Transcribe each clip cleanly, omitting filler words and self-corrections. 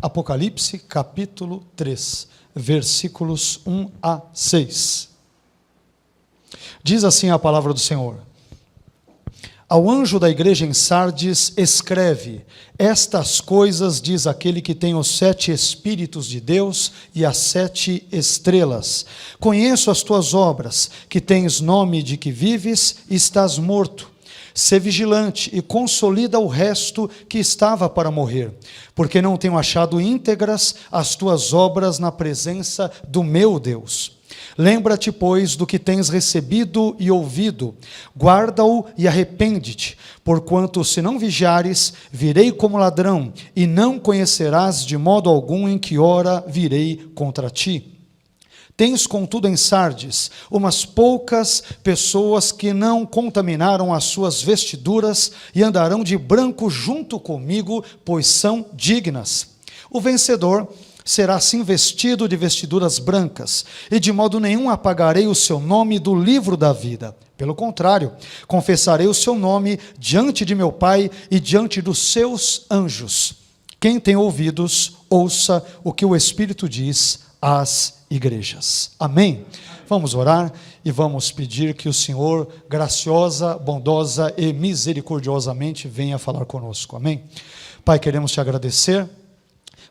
Apocalipse capítulo 3, versículos 1 a 6. Diz assim a palavra do Senhor: Ao anjo da igreja em Sardes escreve: Estas coisas diz aquele que tem os 7 Espíritos de Deus e as 7 estrelas. Conheço as tuas obras, que tens nome de que vives e estás morto. Sê vigilante e consolida o resto que estava para morrer, porque não tenho achado íntegras as tuas obras na presença do meu Deus. Lembra-te, pois, do que tens recebido e ouvido, guarda-o e arrepende-te, porquanto se não vigiares, virei como ladrão, e não conhecerás de modo algum em que hora virei contra ti. Tens, contudo, em Sardes, umas poucas pessoas que não contaminaram as suas vestiduras e andarão de branco junto comigo, pois são dignas. O vencedor será assim vestido de vestiduras brancas, e de modo nenhum apagarei o seu nome do livro da vida. Pelo contrário, confessarei o seu nome diante de meu Pai e diante dos seus anjos. Quem tem ouvidos, ouça o que o Espírito diz às igrejas. Amém? Vamos orar e vamos pedir que o Senhor, graciosa, bondosa e misericordiosamente, venha falar conosco. Amém? Pai, queremos te agradecer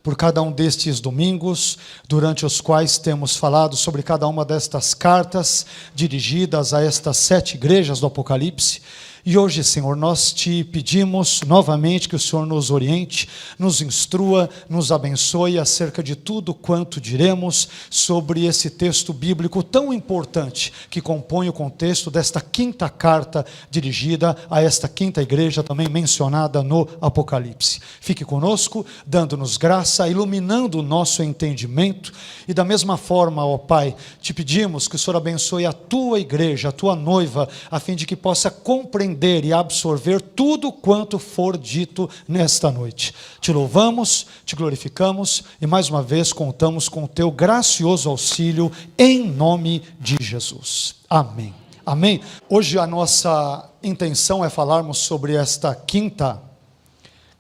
por cada um destes domingos, durante os quais temos falado sobre cada uma destas cartas dirigidas a estas 7 igrejas do Apocalipse. E hoje, Senhor, nós te pedimos novamente que o Senhor nos oriente, nos instrua, nos abençoe acerca de tudo quanto diremos sobre esse texto bíblico tão importante que compõe o contexto desta 5ª carta dirigida a esta 5ª igreja também mencionada no Apocalipse. Fique conosco, dando-nos graça, iluminando o nosso entendimento, e da mesma forma, ó Pai, te pedimos que o Senhor abençoe a tua igreja, a tua noiva, a fim de que possa compreender e absorver tudo quanto for dito nesta noite. Te louvamos, te glorificamos e mais uma vez contamos com o teu gracioso auxílio em nome de Jesus. Amém. Amém. Hoje a nossa intenção é falarmos sobre esta 5ª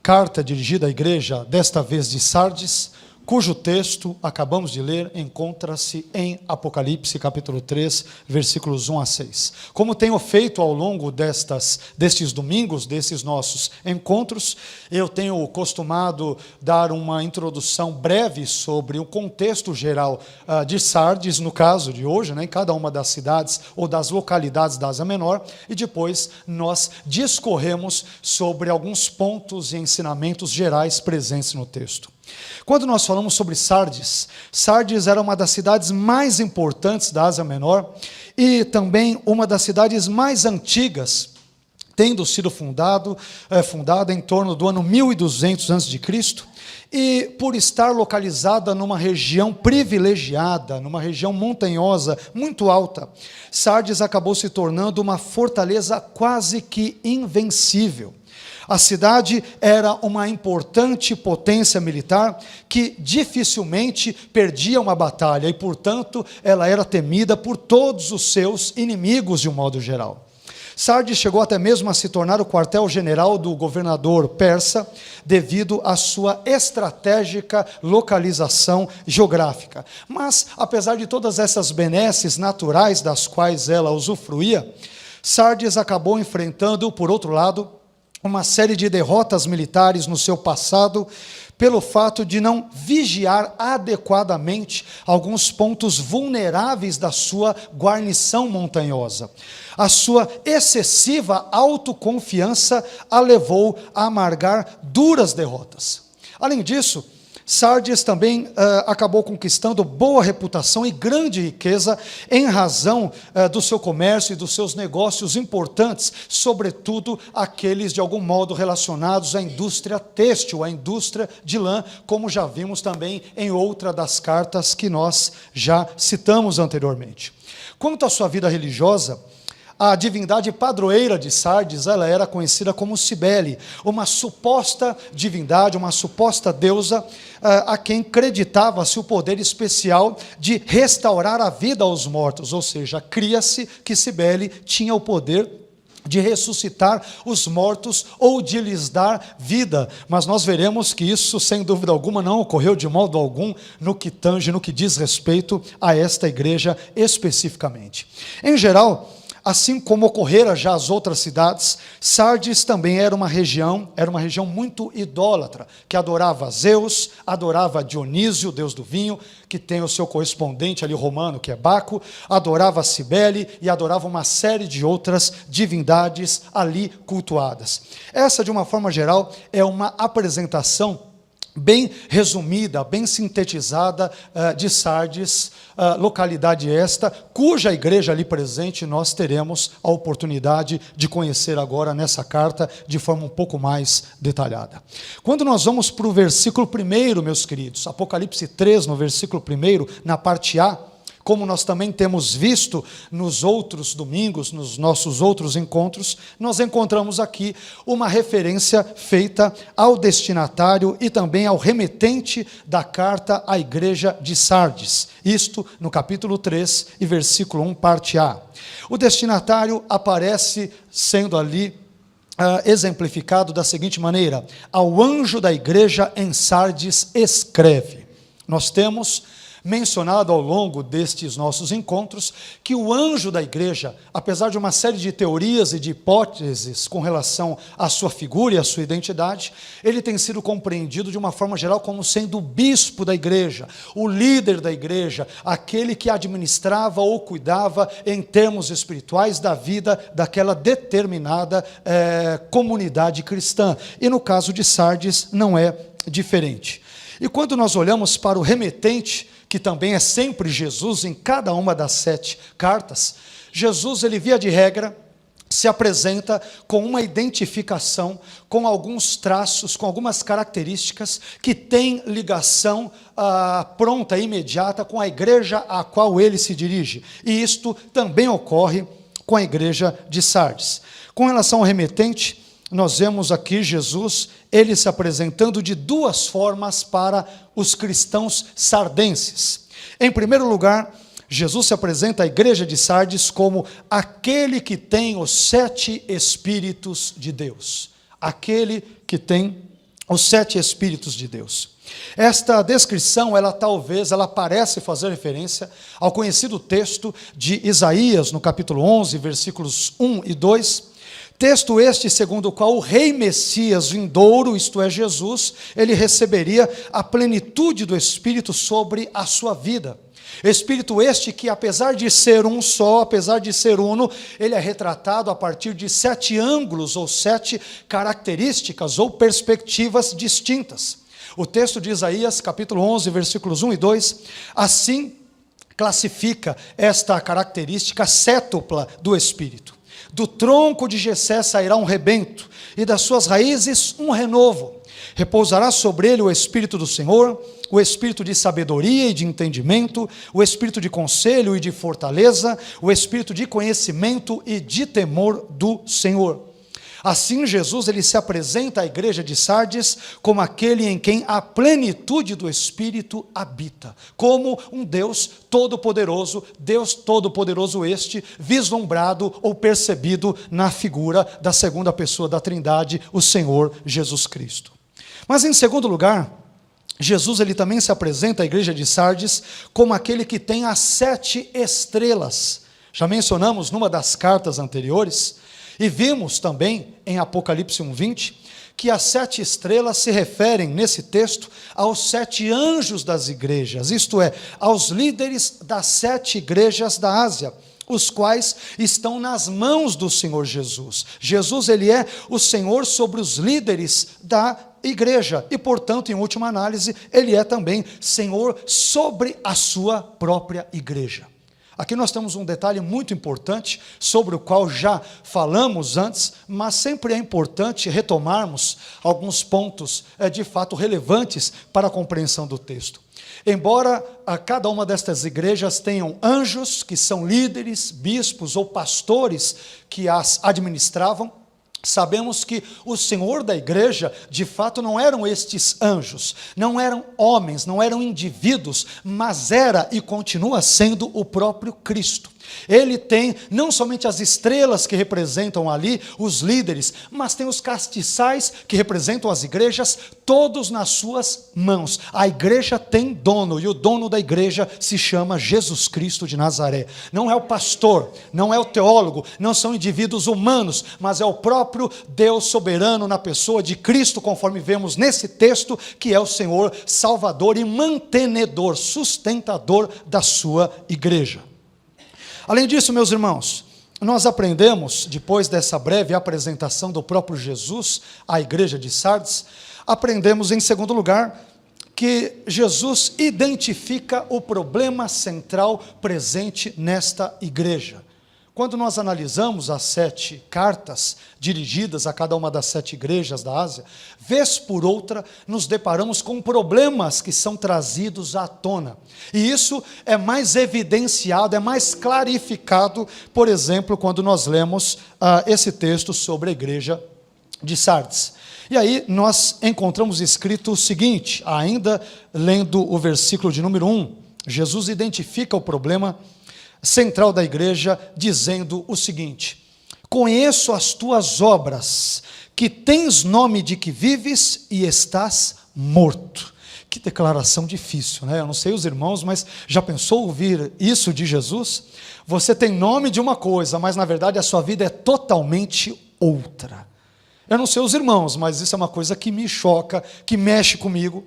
carta dirigida à igreja, desta vez de Sardes, cujo texto acabamos de ler encontra-se em Apocalipse capítulo 3, versículos 1 a 6. Como tenho feito ao longo destes domingos, desses nossos encontros, eu tenho costumado dar uma introdução breve sobre o contexto geral de Sardes, no caso de hoje, em cada uma das cidades ou das localidades da Ásia Menor, e depois nós discorremos sobre alguns pontos e ensinamentos gerais presentes no texto. Quando nós falamos sobre Sardes, Sardes era uma das cidades mais importantes da Ásia Menor e também uma das cidades mais antigas, tendo sido fundada em torno do ano 1200 a.C., e por estar localizada numa região privilegiada, numa região montanhosa, muito alta, Sardes acabou se tornando uma fortaleza quase que invencível. A cidade era uma importante potência militar que dificilmente perdia uma batalha e, portanto, ela era temida por todos os seus inimigos de um modo geral. Sardes chegou até mesmo a se tornar o quartel-general do governador persa devido à sua estratégica localização geográfica. Mas, apesar de todas essas benesses naturais das quais ela usufruía, Sardes acabou enfrentando, por outro lado, uma série de derrotas militares no seu passado, pelo fato de não vigiar adequadamente alguns pontos vulneráveis da sua guarnição montanhosa. A sua excessiva autoconfiança a levou a amargar duras derrotas. Além disso, Sardes também acabou conquistando boa reputação e grande riqueza em razão do seu comércio e dos seus negócios importantes, sobretudo aqueles de algum modo relacionados à indústria têxtil, à indústria de lã, como já vimos também em outra das cartas que nós já citamos anteriormente. Quanto à sua vida religiosa, a divindade padroeira de Sardes, ela era conhecida como Cibele, uma suposta divindade, uma suposta deusa, a quem creditava-se o poder especial de restaurar a vida aos mortos, ou seja, cria-se que Cibele tinha o poder de ressuscitar os mortos ou de lhes dar vida, mas nós veremos que isso, sem dúvida alguma, não ocorreu de modo algum no que tange, no que diz respeito a esta igreja especificamente. Em geral, assim como ocorrera já as outras cidades, Sardes também era uma região muito idólatra, que adorava Zeus, adorava Dionísio, deus do vinho, que tem o seu correspondente ali romano, que é Baco, adorava Cibele e adorava uma série de outras divindades ali cultuadas. Essa, de uma forma geral, é uma apresentação bem resumida, bem sintetizada de Sardes, localidade esta, cuja igreja ali presente nós teremos a oportunidade de conhecer agora nessa carta de forma um pouco mais detalhada. Quando nós vamos para o versículo 1, meus queridos, Apocalipse 3, no versículo 1, na parte A, como nós também temos visto nos outros domingos, nos nossos outros encontros, nós encontramos aqui uma referência feita ao destinatário e também ao remetente da carta à igreja de Sardes. Isto no capítulo 3 e versículo 1, parte A. O destinatário aparece sendo ali exemplificado da seguinte maneira: ao anjo da igreja em Sardes escreve. Nós temos mencionado ao longo destes nossos encontros que o anjo da igreja, apesar de uma série de teorias e de hipóteses com relação à sua figura e à sua identidade, ele tem sido compreendido de uma forma geral como sendo o bispo da igreja, o líder da igreja, aquele que administrava ou cuidava em termos espirituais da vida daquela determinada comunidade cristã. E no caso de Sardes não é diferente. E quando nós olhamos para o remetente, que também é sempre Jesus em cada uma das 7 cartas, Jesus, ele via de regra, se apresenta com uma identificação, com alguns traços, com algumas características que têm ligação pronta, imediata com a igreja a qual ele se dirige. E isto também ocorre com a igreja de Sardes. Com relação ao remetente, nós vemos aqui Jesus, ele se apresentando de 2 formas para os cristãos sardenses. Em primeiro lugar, Jesus se apresenta à igreja de Sardes como aquele que tem os 7 Espíritos de Deus. Aquele que tem os 7 Espíritos de Deus. Esta descrição, ela parece fazer referência ao conhecido texto de Isaías, no capítulo 11, versículos 1 e 2, texto este segundo o qual o rei Messias vindouro, isto é, Jesus, ele receberia a plenitude do Espírito sobre a sua vida. Espírito este que, apesar de ser um só, apesar de ser uno, ele é retratado a partir de 7 ângulos ou 7 características ou perspectivas distintas. O texto de Isaías, capítulo 11, versículos 1 e 2, assim classifica esta característica sétupla do Espírito. Do tronco de Jessé sairá um rebento, e das suas raízes um renovo. Repousará sobre ele o Espírito do Senhor, o Espírito de sabedoria e de entendimento, o Espírito de conselho e de fortaleza, o Espírito de conhecimento e de temor do Senhor. Assim, Jesus, ele se apresenta à igreja de Sardes como aquele em quem a plenitude do Espírito habita, como um Deus todo-poderoso este, vislumbrado ou percebido na figura da segunda pessoa da Trindade, o Senhor Jesus Cristo. Mas, em segundo lugar, Jesus, ele também se apresenta à igreja de Sardes como aquele que tem as 7 estrelas. Já mencionamos numa das cartas anteriores, e vimos também em Apocalipse 1:20, que as 7 estrelas se referem, nesse texto, aos 7 anjos das igrejas, isto é, aos líderes das 7 igrejas da Ásia, os quais estão nas mãos do Senhor Jesus. Jesus, ele é o Senhor sobre os líderes da igreja, e portanto, em última análise, ele é também Senhor sobre a sua própria igreja. Aqui nós temos um detalhe muito importante, sobre o qual já falamos antes, mas sempre é importante retomarmos alguns pontos de fato relevantes para a compreensão do texto. Embora cada uma destas igrejas tenham anjos, que são líderes, bispos ou pastores que as administravam, sabemos que o Senhor da igreja, de fato, não eram estes anjos, não eram homens, não eram indivíduos, mas era e continua sendo o próprio Cristo. Ele tem não somente as estrelas que representam ali os líderes, mas tem os castiçais que representam as igrejas, todos nas suas mãos. A igreja tem dono, e o dono da igreja se chama Jesus Cristo de Nazaré. Não é o pastor, não é o teólogo, não são indivíduos humanos, mas é o próprio Deus soberano na pessoa de Cristo, conforme vemos nesse texto, que é o Senhor Salvador e mantenedor, sustentador da sua igreja. Além disso, meus irmãos, nós aprendemos, depois dessa breve apresentação do próprio Jesus à igreja de Sardes, aprendemos, em segundo lugar, que Jesus identifica o problema central presente nesta igreja. Quando nós analisamos as 7 cartas dirigidas a cada uma das 7 igrejas da Ásia, vez por outra nos deparamos com problemas que são trazidos à tona. E isso é mais evidenciado, é mais clarificado, por exemplo, quando nós lemos esse texto sobre a igreja de Sardes. E aí nós encontramos escrito o seguinte, ainda lendo o versículo de número 1, Jesus identifica o problema central da igreja, dizendo o seguinte: conheço as tuas obras, que tens nome de que vives e estás morto. Que declaração difícil, né? Eu não sei os irmãos, mas já pensou ouvir isso de Jesus? Você tem nome de uma coisa, mas na verdade a sua vida é totalmente outra. Eu não sei os irmãos, mas isso é uma coisa que me choca, que mexe comigo.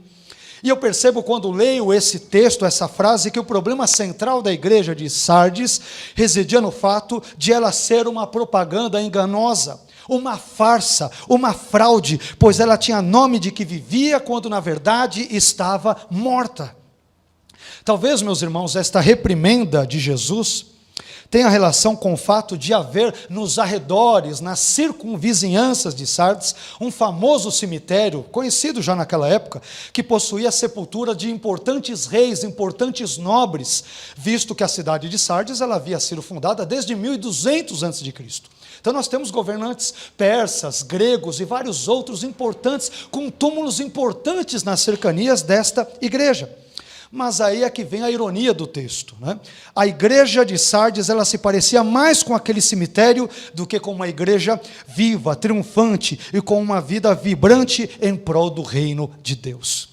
E eu percebo quando leio esse texto, essa frase, que o problema central da igreja de Sardes residia no fato de ela ser uma propaganda enganosa, uma farsa, uma fraude, pois ela tinha nome de que vivia quando na verdade estava morta. Talvez, meus irmãos, esta reprimenda de Jesus tem a relação com o fato de haver nos arredores, nas circunvizinhanças de Sardes, um famoso cemitério, conhecido já naquela época, que possuía a sepultura de importantes reis, importantes nobres, visto que a cidade de Sardes ela havia sido fundada desde 1200 a.C. Então nós temos governantes persas, gregos e vários outros importantes, com túmulos importantes nas cercanias desta igreja. Mas aí é que vem a ironia do texto, né? A igreja de Sardes, ela se parecia mais com aquele cemitério do que com uma igreja viva, triunfante e com uma vida vibrante em prol do reino de Deus.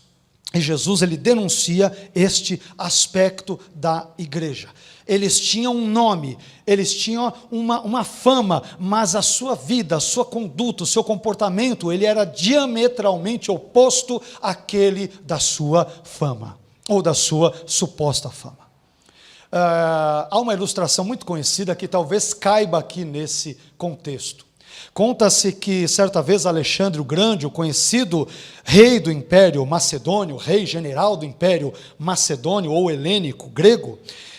E Jesus, ele denuncia este aspecto da igreja. Eles tinham um nome, eles tinham uma fama, mas a sua vida, a sua conduta, o seu comportamento, ele era diametralmente oposto àquele da sua fama, ou da sua suposta fama. Há uma ilustração muito conhecida que talvez caiba aqui nesse contexto. Conta-se que certa vez Alexandre o Grande, o conhecido rei do Império Macedônio, rei general do Império Macedônio ou helênico grego,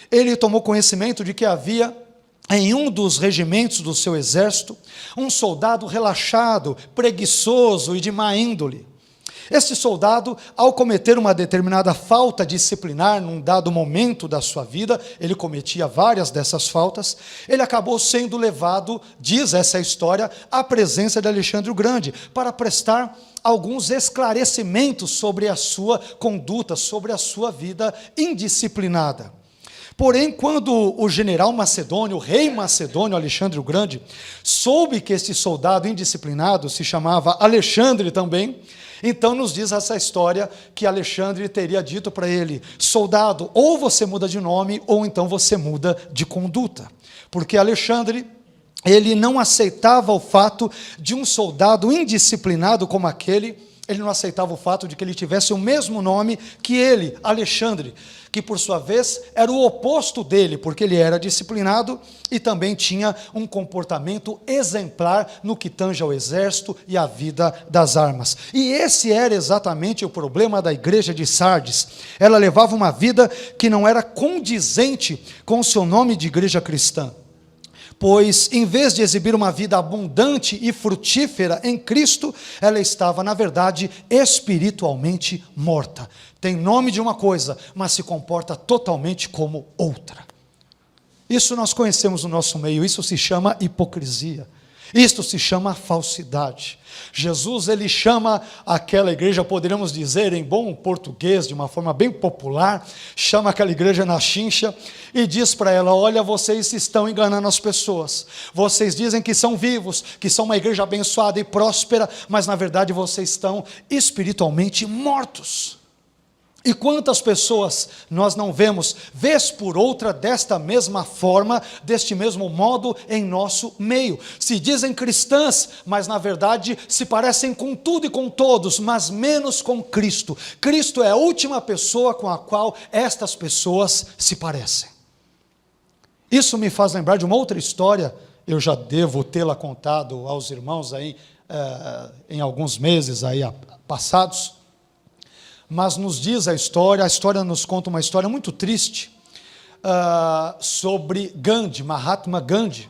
ele tomou conhecimento de que havia em um dos regimentos do seu exército um soldado relaxado, preguiçoso e de má índole. Este soldado, ao cometer uma determinada falta disciplinar num dado momento da sua vida, ele cometia várias dessas faltas, ele acabou sendo levado, diz essa história, à presença de Alexandre o Grande, para prestar alguns esclarecimentos sobre a sua conduta, sobre a sua vida indisciplinada. Porém, quando o general macedônio, o rei macedônio Alexandre o Grande, soube que esse soldado indisciplinado se chamava Alexandre também, então nos diz essa história que Alexandre teria dito para ele: soldado, ou você muda de nome, ou então você muda de conduta. Porque Alexandre, ele não aceitava o fato de um soldado indisciplinado como aquele, ele não aceitava o fato de que ele tivesse o mesmo nome que ele, Alexandre, que por sua vez era o oposto dele, porque ele era disciplinado e também tinha um comportamento exemplar no que tange ao exército e à vida das armas. E esse era exatamente o problema da igreja de Sardes. Ela levava uma vida que não era condizente com o seu nome de igreja cristã. Pois, em vez de exibir uma vida abundante e frutífera em Cristo, ela estava, na verdade, espiritualmente morta. Tem nome de uma coisa, mas se comporta totalmente como outra. Isso nós conhecemos no nosso meio, isso se chama hipocrisia. Isto se chama falsidade. Jesus, ele chama aquela igreja, poderíamos dizer em bom português, de uma forma bem popular, chama aquela igreja na chincha e diz para ela: olha, vocês estão enganando as pessoas. Vocês dizem que são vivos, que são uma igreja abençoada e próspera, mas na verdade vocês estão espiritualmente mortos. E quantas pessoas nós não vemos, vez por outra, desta mesma forma, deste mesmo modo, em nosso meio. Se dizem cristãs, mas na verdade se parecem com tudo e com todos, mas menos com Cristo. Cristo é a última pessoa com a qual estas pessoas se parecem. Isso me faz lembrar de uma outra história, eu já devo tê-la contado aos irmãos aí, em alguns meses aí passados. Mas nos diz a história nos conta uma história muito triste sobre Gandhi, Mahatma Gandhi,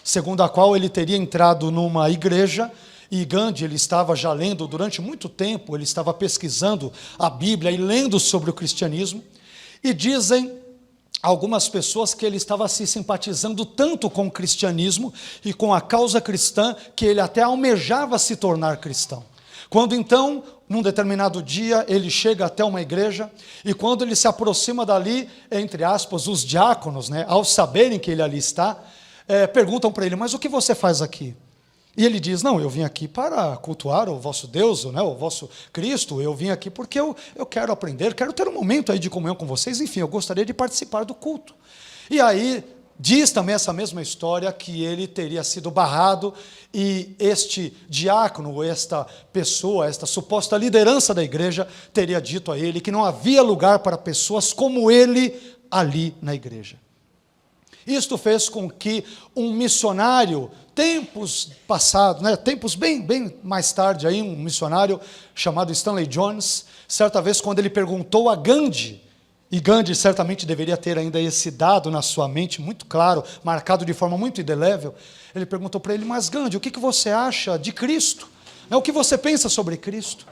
segundo a qual ele teria entrado numa igreja, e Gandhi, ele estava já lendo durante muito tempo, ele estava pesquisando a Bíblia e lendo sobre o cristianismo, e dizem algumas pessoas que ele estava se simpatizando tanto com o cristianismo e com a causa cristã, que ele até almejava se tornar cristão. Quando então, num determinado dia, ele chega até uma igreja, e quando ele se aproxima dali, entre aspas, os diáconos, ao saberem que ele ali está, perguntam para ele: mas o que você faz aqui? E ele diz: não, eu vim aqui para cultuar o vosso Deus, o vosso Cristo, eu vim aqui porque eu quero aprender, quero ter um momento aí de comunhão com vocês, enfim, eu gostaria de participar do culto. E aí, diz também essa mesma história que ele teria sido barrado, e este diácono, esta pessoa, esta suposta liderança da igreja, teria dito a ele que não havia lugar para pessoas como ele ali na igreja. Isto fez com que um missionário, tempos passados, tempos bem mais tarde, aí, um missionário chamado Stanley Jones, certa vez quando ele perguntou a Gandhi, e Gandhi certamente deveria ter ainda esse dado na sua mente, muito claro, marcado de forma muito indelével. Ele perguntou para ele: mas Gandhi, o que você acha de Cristo? O que você pensa sobre Cristo?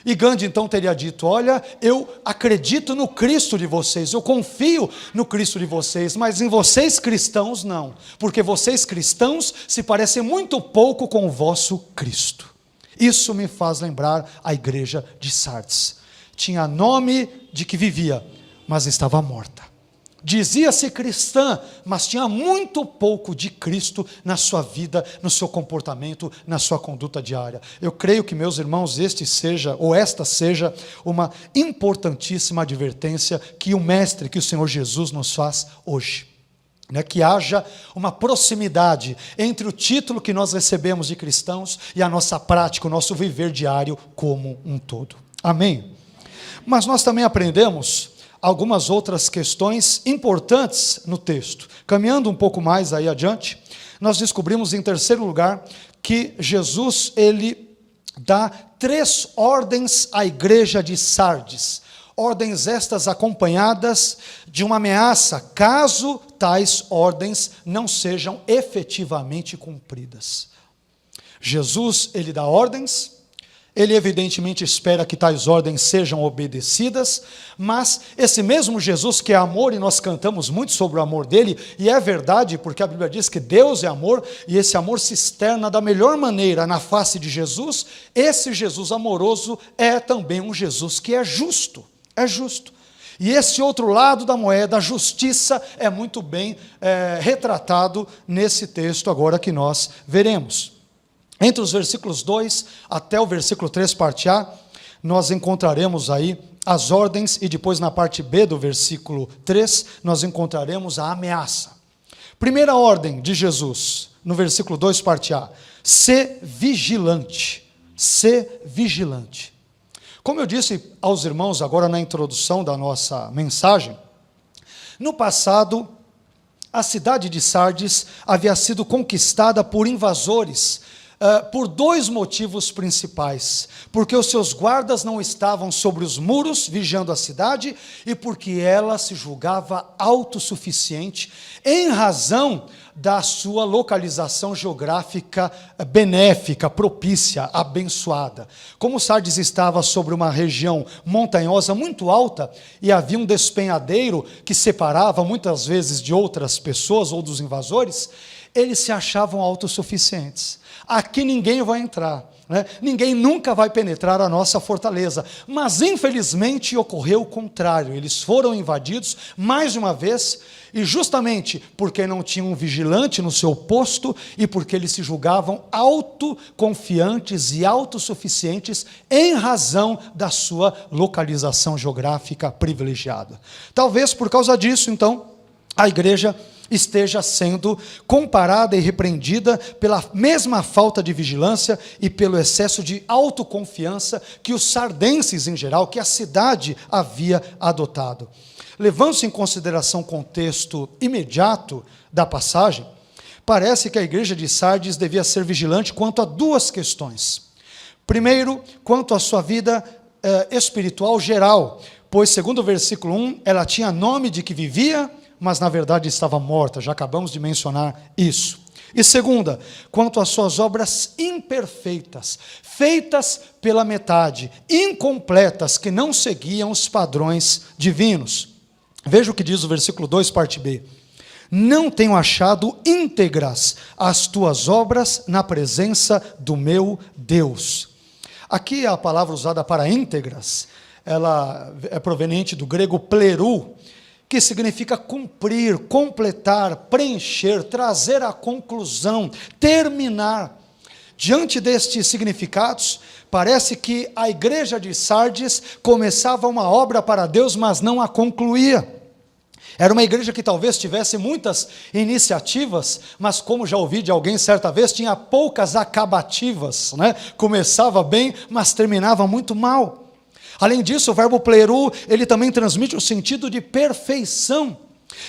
E Gandhi então teria dito: olha, eu acredito no Cristo de vocês, eu confio no Cristo de vocês, mas em vocês cristãos não, porque vocês cristãos se parecem muito pouco com o vosso Cristo. Isso me faz lembrar a igreja de Sardes. Tinha nome de que vivia, mas estava morta. Dizia-se cristã, mas tinha muito pouco de Cristo na sua vida, no seu comportamento, na sua conduta diária. Eu creio que, meus irmãos, esta seja uma importantíssima advertência que o Mestre, que o Senhor Jesus nos faz hoje. Que haja uma proximidade entre o título que nós recebemos de cristãos e a nossa prática, o nosso viver diário como um todo. Amém? Mas nós também aprendemos algumas outras questões importantes no texto. Caminhando um pouco mais aí adiante, nós descobrimos em terceiro lugar que Jesus, ele dá 3 ordens à igreja de Sardes. Ordens estas acompanhadas de uma ameaça, caso tais ordens não sejam efetivamente cumpridas. Jesus, ele dá ordens. Ele evidentemente espera que tais ordens sejam obedecidas, mas esse mesmo Jesus que é amor, e nós cantamos muito sobre o amor dele, e é verdade, porque a Bíblia diz que Deus é amor, e esse amor se externa da melhor maneira na face de Jesus. Esse Jesus amoroso é também um Jesus que é justo, E esse outro lado da moeda, a justiça, é muito bem retratado nesse texto agora que nós veremos. Entre os versículos 2 até o versículo 3, parte A, nós encontraremos aí as ordens, e depois na parte B do versículo 3, nós encontraremos a ameaça. Primeira ordem de Jesus, no versículo 2, parte A: sê vigilante, sê vigilante. Como eu disse aos irmãos agora na introdução da nossa mensagem, no passado, a cidade de Sardes havia sido conquistada por invasores, por 2 motivos principais: porque os seus guardas não estavam sobre os muros vigiando a cidade, e porque ela se julgava autossuficiente em razão da sua localização geográfica benéfica, propícia, abençoada. Como Sardes estava sobre uma região montanhosa muito alta, e havia um despenhadeiro que separava muitas vezes de outras pessoas ou dos invasores, eles se achavam autossuficientes. Aqui ninguém vai entrar, né? Ninguém nunca vai penetrar a nossa fortaleza. Mas infelizmente ocorreu o contrário. Eles foram invadidos mais uma vez, e justamente porque não tinham um vigilante no seu posto e porque eles se julgavam autoconfiantes e autossuficientes em razão da sua localização geográfica privilegiada. Talvez por causa disso, então, a igreja esteja sendo comparada e repreendida pela mesma falta de vigilância e pelo excesso de autoconfiança que os sardenses em geral, que a cidade havia adotado. Levando-se em consideração o contexto imediato da passagem, parece que a igreja de Sardes devia ser vigilante quanto a duas questões. Primeiro, quanto à sua vida espiritual geral, pois, segundo o versículo 1, ela tinha nome de que vivia, mas na verdade estava morta, já acabamos de mencionar isso. E segunda, quanto às suas obras imperfeitas, feitas pela metade, incompletas, que não seguiam os padrões divinos. Veja o que diz o versículo 2, parte B. Não tenho achado íntegras as tuas obras na presença do meu Deus. Aqui a palavra usada para íntegras, ela é proveniente do grego plerou, que significa cumprir, completar, preencher, trazer à conclusão, terminar. Diante destes significados, parece que a igreja de Sardes começava uma obra para Deus, mas não a concluía. Era uma igreja que talvez tivesse muitas iniciativas, mas como já ouvi de alguém certa vez, tinha poucas acabativas, né? Começava bem, mas terminava muito mal. Além disso, o verbo plerou, ele também transmite o sentido de perfeição.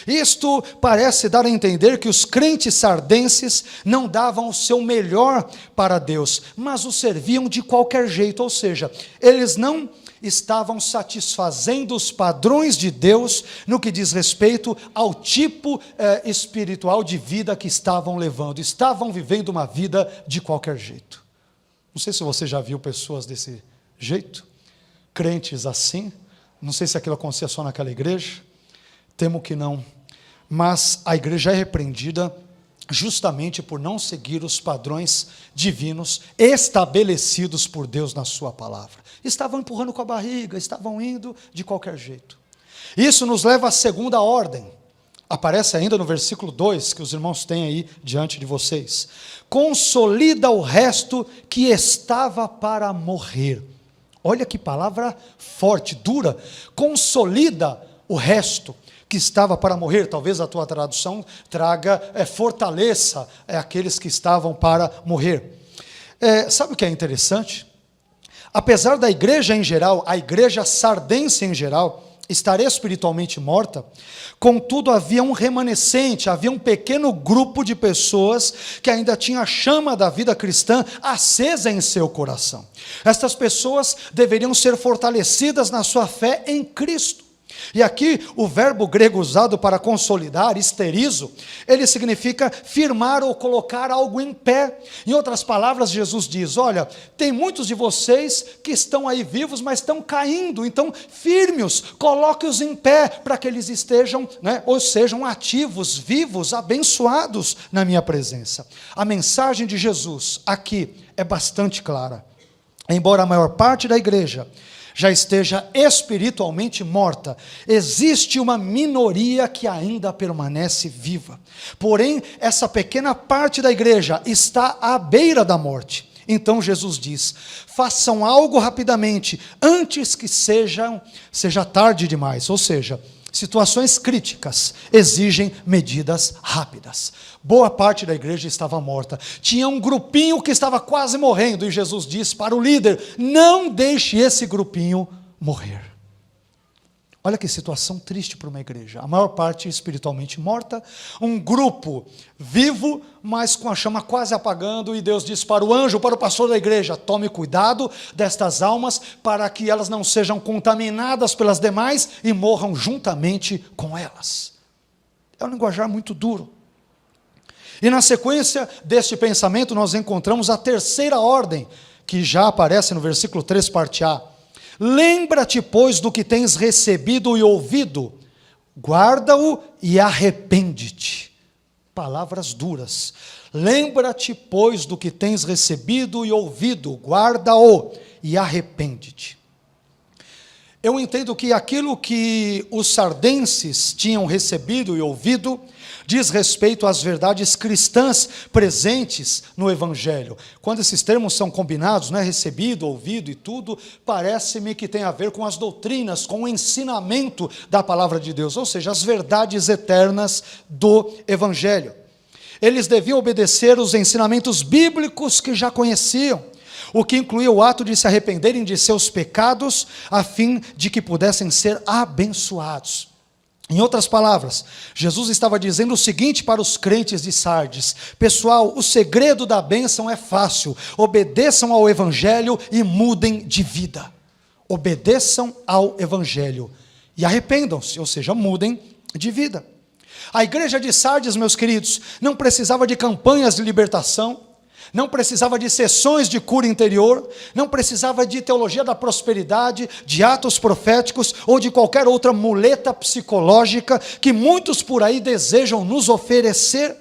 Isto parece dar a entender que os crentes sardenses não davam o seu melhor para Deus, mas o serviam de qualquer jeito, ou seja, eles não estavam satisfazendo os padrões de Deus no que diz respeito ao tipo espiritual de vida que estavam levando, estavam vivendo uma vida de qualquer jeito. Não sei se você já viu pessoas desse jeito, crentes assim, não sei se aquilo acontecia só naquela igreja, temo que não, mas a igreja é repreendida justamente por não seguir os padrões divinos estabelecidos por Deus na sua palavra. Estavam empurrando com a barriga, estavam indo de qualquer jeito. Isso nos leva à segunda ordem, aparece ainda no versículo 2, que os irmãos têm aí diante de vocês. Consolida o resto que estava para morrer. Olha que palavra forte, dura. Consolida o resto que estava para morrer. Talvez a tua tradução traga fortaleça aqueles que estavam para morrer. Sabe o que é interessante? Apesar da igreja em geral, a igreja sardense em geral, estar espiritualmente morta, contudo havia um remanescente, havia um pequeno grupo de pessoas que ainda tinha a chama da vida cristã acesa em seu coração. Estas pessoas deveriam ser fortalecidas na sua fé em Cristo. E aqui o verbo grego usado para consolidar, esterizo, ele significa firmar ou colocar algo em pé. Em outras palavras, Jesus diz, olha, tem muitos de vocês que estão aí vivos, mas estão caindo, então firme-os, coloque-os em pé, para que eles estejam, ou sejam ativos, vivos, abençoados na minha presença. A mensagem de Jesus aqui é bastante clara. Embora a maior parte da igreja já esteja espiritualmente morta, existe uma minoria que ainda permanece viva. Porém, essa pequena parte da igreja está à beira da morte. Então Jesus diz, façam algo rapidamente, antes que seja tarde demais. Ou seja, situações críticas exigem medidas rápidas. Boa parte da igreja estava morta. Tinha um grupinho que estava quase morrendo. E Jesus disse para o líder, não deixe esse grupinho morrer. Olha que situação triste para uma igreja. A maior parte espiritualmente morta. Um grupo vivo, mas com a chama quase apagando. E Deus disse para o anjo, para o pastor da igreja, tome cuidado destas almas, para que elas não sejam contaminadas pelas demais e morram juntamente com elas. É um linguajar muito duro. E na sequência deste pensamento nós encontramos a terceira ordem, que já aparece no versículo 3, parte A. Lembra-te, pois, do que tens recebido e ouvido, guarda-o e arrepende-te. palavras duras. Lembra-te, pois, do que tens recebido e ouvido, guarda-o e arrepende-te. Eu entendo que aquilo que os sardenses tinham recebido e ouvido diz respeito às verdades cristãs presentes no Evangelho. Quando esses termos são combinados, né, recebido, ouvido e tudo, parece-me que tem a ver com as doutrinas, com o ensinamento da palavra de Deus, ou seja, as verdades eternas do Evangelho. Eles deviam obedecer os ensinamentos bíblicos que já conheciam, o que incluía o ato de se arrependerem de seus pecados, a fim de que pudessem ser abençoados. Em outras palavras, Jesus estava dizendo o seguinte para os crentes de Sardes: pessoal, o segredo da bênção é fácil, obedeçam ao Evangelho e mudem de vida. Obedeçam ao Evangelho e arrependam-se, ou seja, mudem de vida. A igreja de Sardes, meus queridos, não precisava de campanhas de libertação, não precisava de sessões de cura interior, não precisava de teologia da prosperidade, de atos proféticos ou de qualquer outra muleta psicológica que muitos por aí desejam nos oferecer.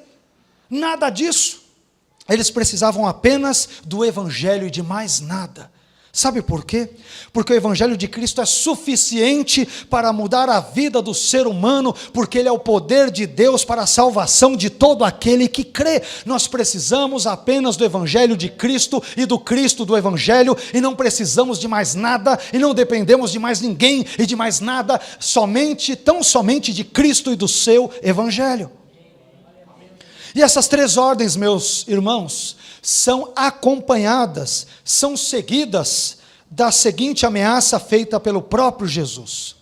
Nada disso. Eles precisavam apenas do Evangelho e de mais nada. Sabe por quê? Porque o Evangelho de Cristo é suficiente para mudar a vida do ser humano, porque ele é o poder de Deus para a salvação de todo aquele que crê. Nós precisamos apenas do Evangelho de Cristo e do Cristo do Evangelho, e não precisamos de mais nada, e não dependemos de mais ninguém e de mais nada, tão somente de Cristo e do seu Evangelho. E essas três ordens, meus irmãos, são acompanhadas, são seguidas da seguinte ameaça feita pelo próprio Jesus: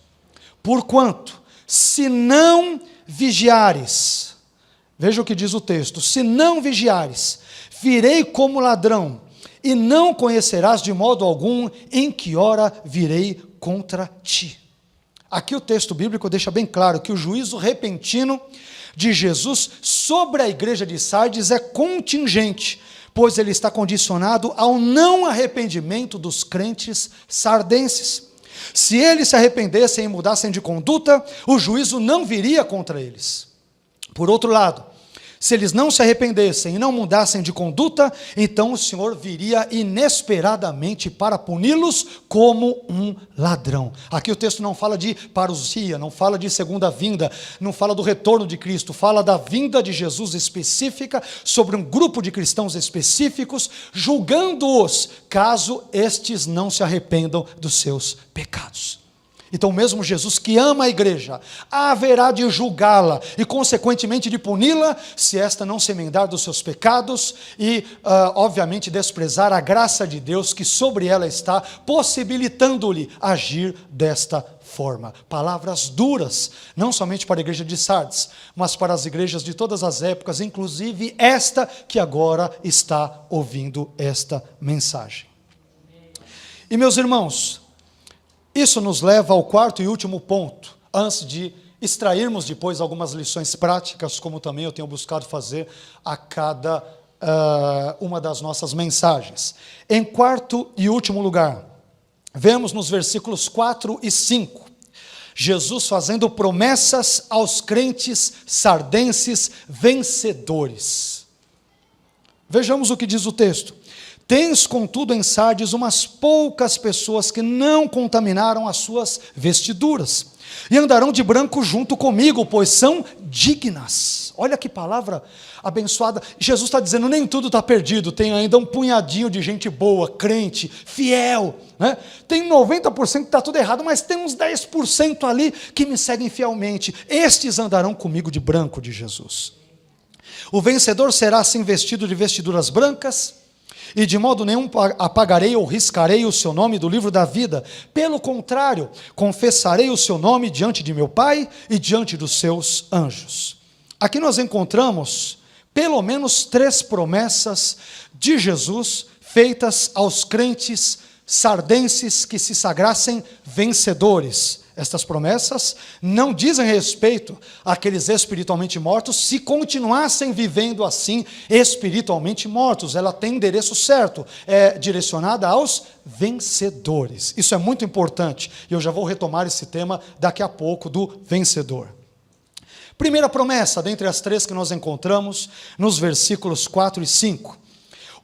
porquanto, se não vigiares, veja o que diz o texto: se não vigiares, virei como ladrão, e não conhecerás de modo algum em que hora virei contra ti. Aqui o texto bíblico deixa bem claro que o juízo repentino de Jesus sobre a igreja de Sardes é contingente, pois ele está condicionado ao não arrependimento dos crentes sardenses. Se eles se arrependessem e mudassem de conduta, o juízo não viria contra eles. Por outro lado, se eles não se arrependessem e não mudassem de conduta, então o Senhor viria inesperadamente para puni-los como um ladrão. Aqui o texto não fala de parousia, não fala de segunda vinda, não fala do retorno de Cristo, fala da vinda de Jesus específica sobre um grupo de cristãos específicos, julgando-os caso estes não se arrependam dos seus pecados. Então mesmo Jesus, que ama a igreja, haverá de julgá-la e consequentemente de puni-la, se esta não se emendar dos seus pecados e obviamente desprezar a graça de Deus que sobre ela está, possibilitando-lhe agir desta forma. Palavras duras, não somente para a igreja de Sardes, mas para as igrejas de todas as épocas, inclusive esta que agora está ouvindo esta mensagem. E meus irmãos, isso nos leva ao quarto e último ponto, antes de extrairmos depois algumas lições práticas, como também eu tenho buscado fazer a cada uma das nossas mensagens. Em quarto e último lugar, vemos nos versículos 4 e 5, Jesus fazendo promessas aos crentes sardenses vencedores. Vejamos o que diz o texto. Tens, contudo, em Sardes umas poucas pessoas que não contaminaram as suas vestiduras, e andarão de branco junto comigo, pois são dignas. Olha que palavra abençoada. Jesus está dizendo, nem tudo está perdido, tem ainda um punhadinho de gente boa, crente, fiel, né? Tem 90% que está tudo errado, mas tem uns 10% ali que me seguem fielmente. Estes andarão comigo de branco, de Jesus. O vencedor será assim vestido de vestiduras brancas, e de modo nenhum apagarei ou riscarei o seu nome do livro da vida. Pelo contrário, confessarei o seu nome diante de meu Pai e diante dos seus anjos. Aqui nós encontramos pelo menos 3 promessas de Jesus feitas aos crentes sardenses que se sagrassem vencedores. Estas promessas não dizem respeito àqueles espiritualmente mortos se continuassem vivendo assim espiritualmente mortos. Ela tem endereço certo, é direcionada aos vencedores. Isso é muito importante e eu já vou retomar esse tema daqui a pouco do vencedor. Primeira promessa, dentre as três que nós encontramos nos versículos 4 e 5.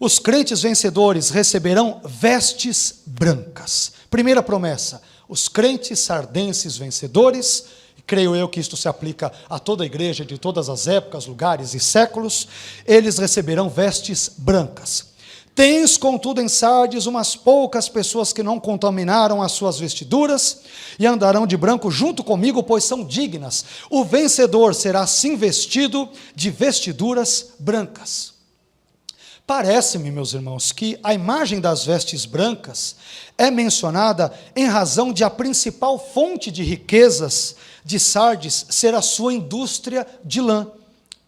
Os crentes vencedores receberão vestes brancas. Primeira promessa, os crentes sardenses vencedores, creio eu que isto se aplica a toda a igreja de todas as épocas, lugares e séculos, eles receberão vestes brancas. Tens, contudo, em Sardes umas poucas pessoas que não contaminaram as suas vestiduras e andarão de branco junto comigo, pois são dignas. O vencedor será assim vestido de vestiduras brancas. Parece-me, meus irmãos, que a imagem das vestes brancas é mencionada em razão de a principal fonte de riquezas de Sardes ser a sua indústria de lã.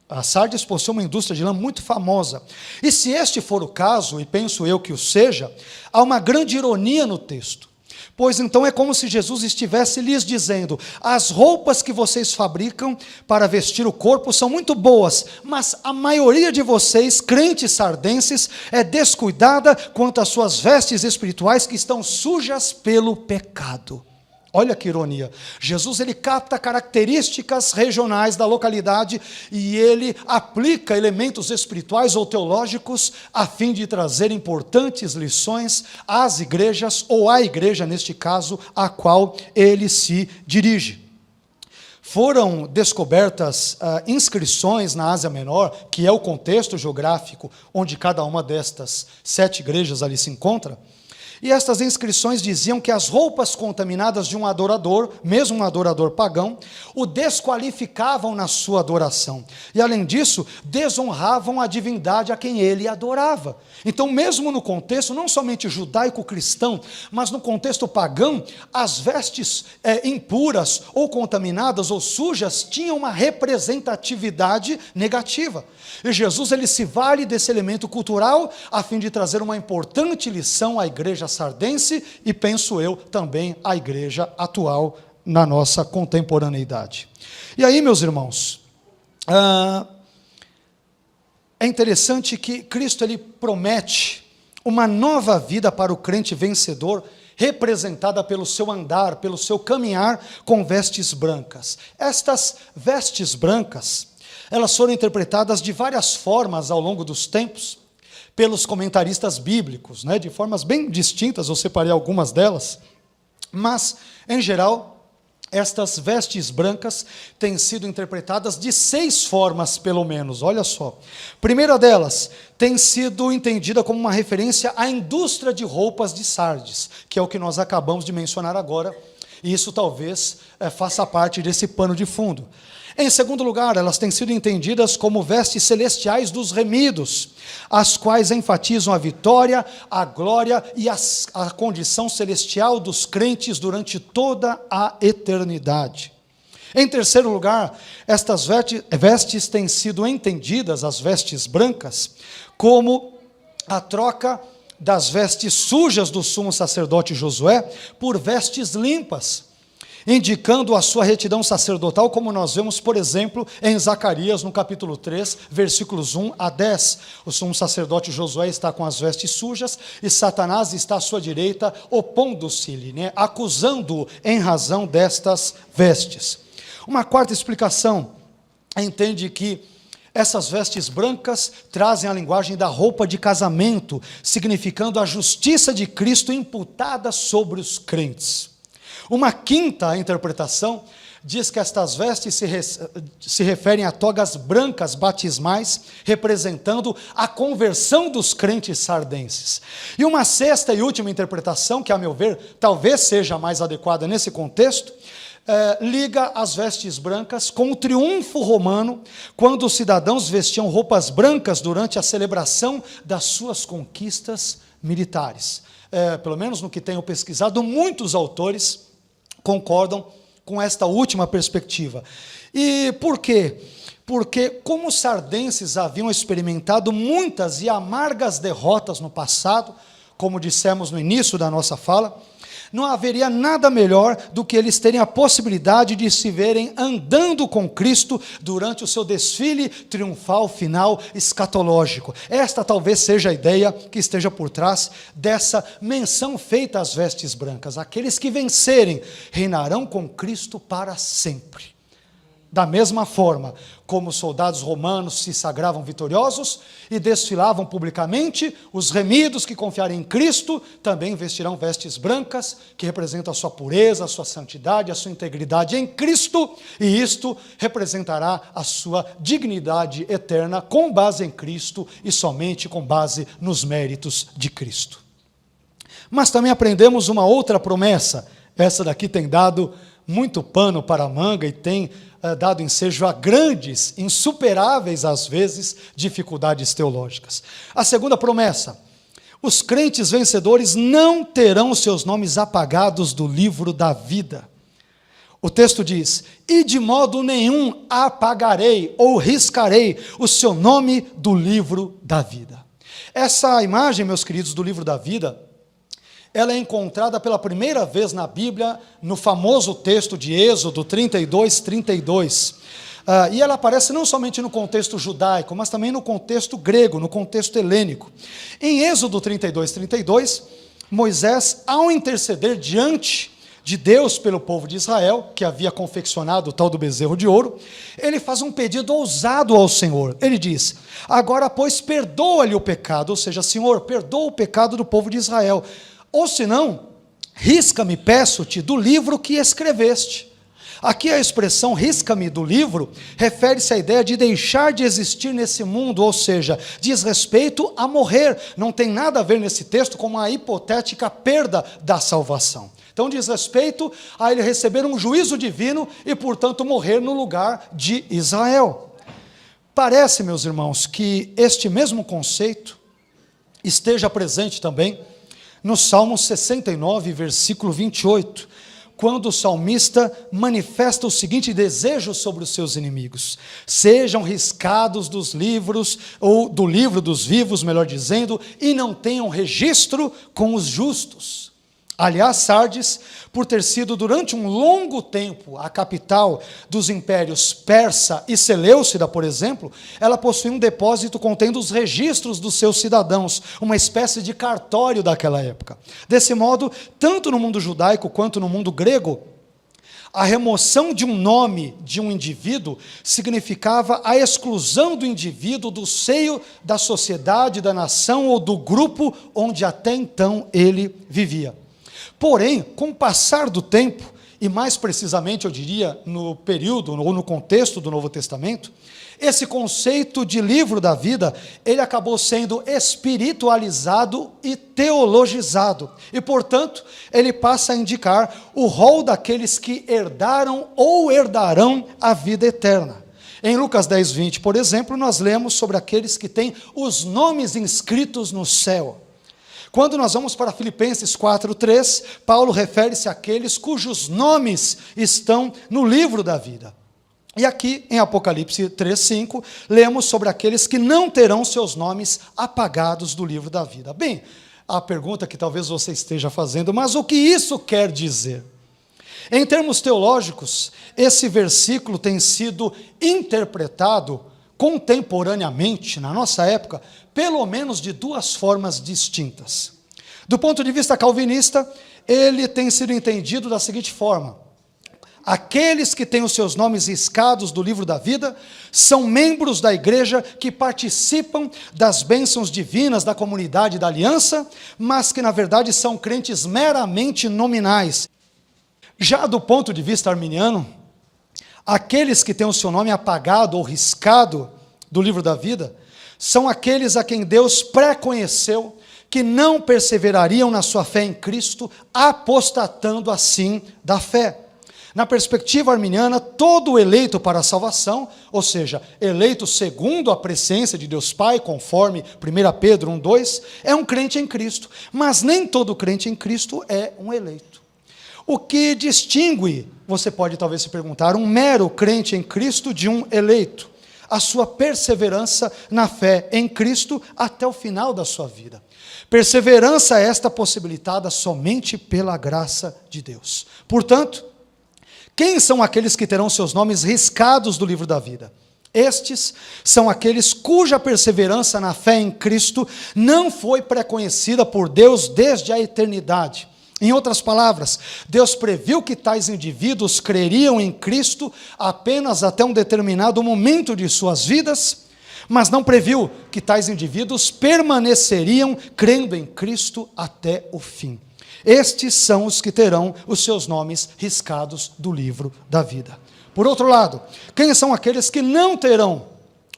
A Sardes possui uma indústria de lã muito famosa. E se este for o caso, e penso eu que o seja, há uma grande ironia no texto. Pois então é como se Jesus estivesse lhes dizendo: as roupas que vocês fabricam para vestir o corpo são muito boas, mas a maioria de vocês, crentes sardenses, é descuidada quanto às suas vestes espirituais que estão sujas pelo pecado. Olha que ironia. Jesus, ele capta características regionais da localidade e ele aplica elementos espirituais ou teológicos a fim de trazer importantes lições às igrejas, ou à igreja, neste caso, a qual ele se dirige. Foram descobertas inscrições na Ásia Menor, que é o contexto geográfico onde cada uma destas 7 igrejas ali se encontra. E estas inscrições diziam que as roupas contaminadas de um adorador, mesmo um adorador pagão, o desqualificavam na sua adoração. E além disso, desonravam a divindade a quem ele adorava. Então, mesmo no contexto, não somente judaico-cristão, mas no contexto pagão, as vestes impuras ou contaminadas ou sujas tinham uma representatividade negativa. E Jesus, ele se vale desse elemento cultural a fim de trazer uma importante lição à igreja sardense e, penso eu, também à igreja atual na nossa contemporaneidade. E aí, meus irmãos, é interessante que Cristo, ele promete uma nova vida para o crente vencedor, representada pelo seu andar, pelo seu caminhar com vestes brancas. Estas vestes brancas, elas foram interpretadas de várias formas ao longo dos tempos, pelos comentaristas bíblicos, de formas bem distintas. Eu separei algumas delas, mas, em geral, estas vestes brancas têm sido interpretadas de 6 formas, pelo menos, olha só. A primeira delas tem sido entendida como uma referência à indústria de roupas de Sardes, que é o que nós acabamos de mencionar agora, e isso talvez faça parte desse pano de fundo. Em segundo lugar, elas têm sido entendidas como vestes celestiais dos remidos, as quais enfatizam a vitória, a glória e a condição celestial dos crentes durante toda a eternidade. Em terceiro lugar, estas vestes têm sido entendidas, as vestes brancas, como a troca das vestes sujas do sumo sacerdote Josué por vestes limpas, indicando a sua retidão sacerdotal, como nós vemos, por exemplo, em Zacarias, no capítulo 3, versículos 1 a 10. O sumo sacerdote Josué está com as vestes sujas e Satanás está à sua direita, opondo-se-lhe, acusando-o em razão destas vestes. Uma quarta explicação entende que essas vestes brancas trazem a linguagem da roupa de casamento, significando a justiça de Cristo imputada sobre os crentes. Uma quinta interpretação diz que estas vestes se referem a togas brancas batismais, representando a conversão dos crentes sardenses. E uma sexta e última interpretação, que a meu ver talvez seja a mais adequada nesse contexto, liga as vestes brancas com o triunfo romano, quando os cidadãos vestiam roupas brancas durante a celebração das suas conquistas militares. Pelo menos no que tenho pesquisado, muitos autores concordam com esta última perspectiva. E por quê? Porque, como os sardenses haviam experimentado muitas e amargas derrotas no passado, como dissemos no início da nossa fala, não haveria nada melhor do que eles terem a possibilidade de se verem andando com Cristo durante o seu desfile triunfal final escatológico. Esta talvez seja a ideia que esteja por trás dessa menção feita às vestes brancas. Aqueles que vencerem reinarão com Cristo para sempre. Da mesma forma como os soldados romanos se sagravam vitoriosos e desfilavam publicamente, os remidos que confiarem em Cristo também vestirão vestes brancas, que representam a sua pureza, a sua santidade, a sua integridade em Cristo, e isto representará a sua dignidade eterna com base em Cristo e somente com base nos méritos de Cristo. Mas também aprendemos uma outra promessa. Essa daqui tem dado muito pano para a manga e tem dado ensejo a grandes, insuperáveis às vezes, dificuldades teológicas. A segunda promessa: os crentes vencedores não terão seus nomes apagados do livro da vida. O texto diz: e de modo nenhum apagarei ou riscarei o seu nome do livro da vida. Essa imagem, meus queridos, do livro da vida, ela é encontrada pela primeira vez na Bíblia, no famoso texto de Êxodo 32:32. E ela aparece não somente no contexto judaico, mas também no contexto grego, no contexto helênico. Em Êxodo 32:32, Moisés, ao interceder diante de Deus pelo povo de Israel, que havia confeccionado o tal do bezerro de ouro, ele faz um pedido ousado ao Senhor. Ele diz: agora, pois, perdoa-lhe o pecado, ou seja, Senhor, perdoa o pecado do povo de Israel. Ou senão, risca-me, peço-te, do livro que escreveste. Aqui a expressão risca-me do livro refere-se à ideia de deixar de existir nesse mundo, ou seja, diz respeito a morrer. Não tem nada a ver nesse texto com uma hipotética perda da salvação. Então diz respeito a ele receber um juízo divino e, portanto, morrer no lugar de Israel. Parece, meus irmãos, que este mesmo conceito esteja presente também no Salmo 69, versículo 28, quando o salmista manifesta o seguinte desejo sobre os seus inimigos: sejam riscados dos livros, ou do livro dos vivos, melhor dizendo, e não tenham registro com os justos. Aliás, Sardes, por ter sido durante um longo tempo a capital dos impérios Persa e Seleucida, por exemplo, ela possui um depósito contendo os registros dos seus cidadãos, uma espécie de cartório daquela época. Desse modo, tanto no mundo judaico quanto no mundo grego, a remoção de um nome de um indivíduo significava a exclusão do indivíduo do seio da sociedade, da nação ou do grupo onde até então ele vivia. Porém, com o passar do tempo, e mais precisamente eu diria no período ou no contexto do Novo Testamento, esse conceito de livro da vida, ele acabou sendo espiritualizado e teologizado. E, portanto, ele passa a indicar o rol daqueles que herdaram ou herdarão a vida eterna. Em Lucas 10:20, por exemplo, nós lemos sobre aqueles que têm os nomes inscritos no céu. Quando nós vamos para Filipenses 4:3, Paulo refere-se àqueles cujos nomes estão no livro da vida. E aqui, em Apocalipse 3:5, lemos sobre aqueles que não terão seus nomes apagados do livro da vida. Bem, a pergunta que talvez você esteja fazendo: mas o que isso quer dizer? Em termos teológicos, esse versículo tem sido interpretado contemporaneamente, na nossa época, pelo menos de duas formas distintas. Do ponto de vista calvinista, ele tem sido entendido da seguinte forma: aqueles que têm os seus nomes riscados do livro da vida são membros da igreja que participam das bênçãos divinas da comunidade da aliança, mas que na verdade são crentes meramente nominais. Já do ponto de vista arminiano, aqueles que têm o seu nome apagado ou riscado do livro da vida são aqueles a quem Deus pré-conheceu, que não perseverariam na sua fé em Cristo, apostatando assim da fé. Na perspectiva arminiana, todo eleito para a salvação, ou seja, eleito segundo a presciência de Deus Pai, conforme 1 Pedro 1:2, é um crente em Cristo, mas nem todo crente em Cristo é um eleito. O que distingue, você pode talvez se perguntar, um mero crente em Cristo de um eleito? A sua perseverança na fé em Cristo até o final da sua vida. Perseverança esta possibilitada somente pela graça de Deus. Portanto, quem são aqueles que terão seus nomes riscados do livro da vida? Estes são aqueles cuja perseverança na fé em Cristo não foi pré-conhecida por Deus desde a eternidade. Em outras palavras, Deus previu que tais indivíduos creriam em Cristo apenas até um determinado momento de suas vidas, mas não previu que tais indivíduos permaneceriam crendo em Cristo até o fim. Estes são os que terão os seus nomes riscados do livro da vida. Por outro lado, quem são aqueles que não terão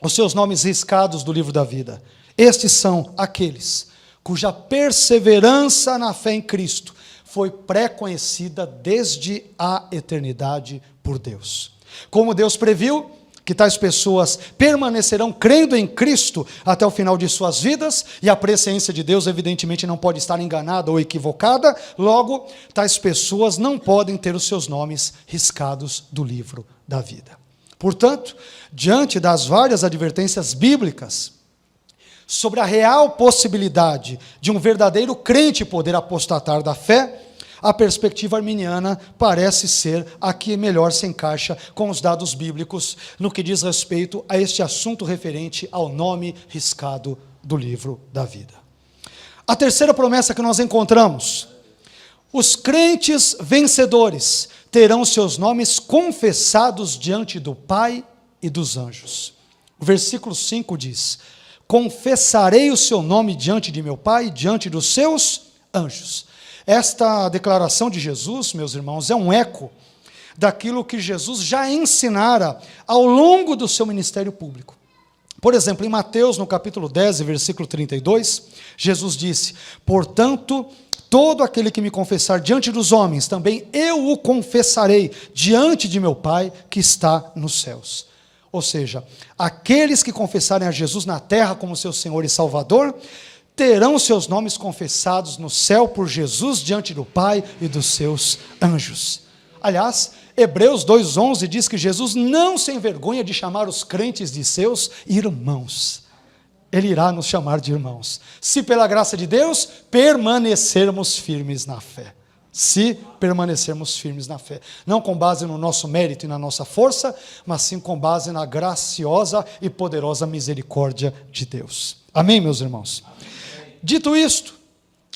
os seus nomes riscados do livro da vida? Estes são aqueles cuja perseverança na fé em Cristo foi pré-conhecida desde a eternidade por Deus. Como Deus previu que tais pessoas permanecerão crendo em Cristo até o final de suas vidas, e a presciência de Deus evidentemente não pode estar enganada ou equivocada, logo, tais pessoas não podem ter os seus nomes riscados do livro da vida. Portanto, diante das várias advertências bíblicas sobre a real possibilidade de um verdadeiro crente poder apostatar da fé, a perspectiva arminiana parece ser a que melhor se encaixa com os dados bíblicos no que diz respeito a este assunto referente ao nome riscado do livro da vida. A terceira promessa que nós encontramos: os crentes vencedores terão seus nomes confessados diante do Pai e dos anjos. O versículo 5 diz: confessarei o seu nome diante de meu Pai e diante dos seus anjos. Esta declaração de Jesus, meus irmãos, é um eco daquilo que Jesus já ensinara ao longo do seu ministério público. Por exemplo, em Mateus, no capítulo 10, versículo 32, Jesus disse: portanto, todo aquele que me confessar diante dos homens, também eu o confessarei diante de meu Pai que está nos céus. Ou seja, aqueles que confessarem a Jesus na terra como seu Senhor e Salvador, terão seus nomes confessados no céu por Jesus diante do Pai e dos seus anjos. Aliás, Hebreus 2,11 diz que Jesus não se envergonha de chamar os crentes de seus irmãos. Ele irá nos chamar de irmãos, se pela graça de Deus permanecermos firmes na fé. Se permanecermos firmes na fé. Não com base no nosso mérito e na nossa força, mas sim com base na graciosa e poderosa misericórdia de Deus. Amém, meus irmãos? Dito isto,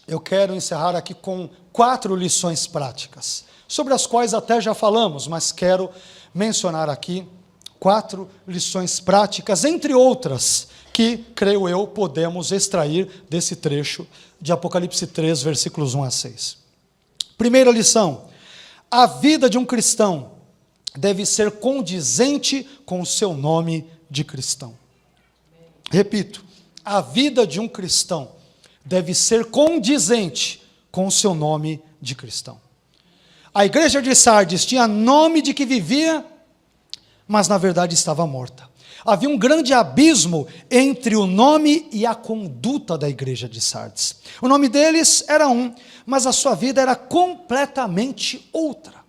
eu quero encerrar aqui com 4 lições práticas, sobre as quais até já falamos, mas quero mencionar aqui 4 lições práticas, entre outras, que, creio eu, podemos extrair desse trecho de Apocalipse 3, versículos 1 a 6. Primeira lição: a vida de um cristão deve ser condizente com o seu nome de cristão. Repito, a vida de um cristão deve ser condizente com o seu nome de cristão. A igreja de Sardes tinha nome de que vivia, mas na verdade estava morta. Havia um grande abismo entre o nome e a conduta da igreja de Sardes. O nome deles era um, mas a sua vida era completamente outra.